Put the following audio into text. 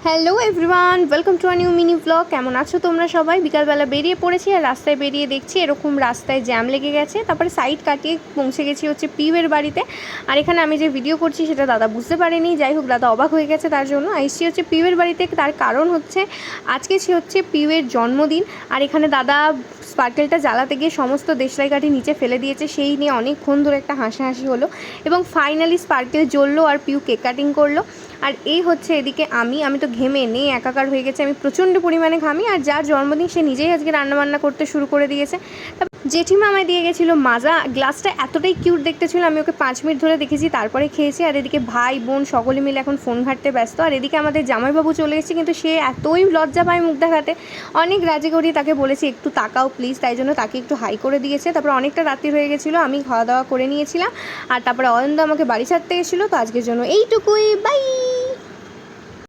Hello everyone, welcome to a new mini blog. কেমন আছো তোমরা সবাই? বিকালবেলা বেরিয়ে পড়েছি আর রাস্তায় বেরিয়ে দেখছি এরকম রাস্তায় জ্যাম লেগে গেছে। তারপরে সাইড কাটিয়ে পৌঁছে গেছি হচ্ছে পিউয়ের বাড়িতে। আর এখানে আমি যে ভিডিও করছি সেটা দাদা বুঝতে পারেনি, যাই হোক দাদা অবাক হয়ে গেছে তার জন্য। এসছি হচ্ছে পিউয়ের বাড়িতে, তার কারণ হচ্ছে আজকে হচ্ছে পিউয়ের জন্মদিন। আর এখানে দাদা স্পার্কেলটা জ্বালাতে গিয়ে সমস্ত দেশলাই কাঠি নিচে ফেলে দিয়েছে, সেই নিয়ে অনেকক্ষণ ধরে একটা হাসাহাসি হলো এবং ফাইনালি স্পার্কেল জ্বললো আর পিউ কেক কাটিং করলো। আর এই হচ্ছে এদিকে আমি তো ঘেমে নেই একাকার হয়ে গেছে, আমি প্রচণ্ড পরিমাণে ঘামি। আর যার জন্মদিন সে নিজেই আজকে রান্নাবান্না করতে শুরু করে দিয়েছে। জেঠিমা আমায় দিয়ে গেছিলো মাজা, গ্লাসটা এতটাই কিউট দেখতে ছিল, আমি ওকে 5 মিনিট ধরে দেখেছি তারপরে খেয়েছি। আর এদিকে ভাই বোন সকলে মিলে এখন ফোন ঘাঁটতে ব্যস্ত। আর এদিকে আমাদের জামাইবাবু চলে এসেছে, কিন্তু সে এতই লজ্জা পায় মুখ দেখাতে। অনেক রাজি করি তাকে বলেছি একটু তাকাও প্লিজ, তাই জন্য তাকে একটু হাই করে দিয়েছে। তারপর অনেকটা রাত্রি হয়ে গেছিলো, আমি খাওয়া দাওয়া করে নিয়েছিলাম। আর তারপরে অয়ন্দ আমাকে বাড়ি ছাড়তে গেছিলো। তো আজকের জন্য এইটুকুই, বাই।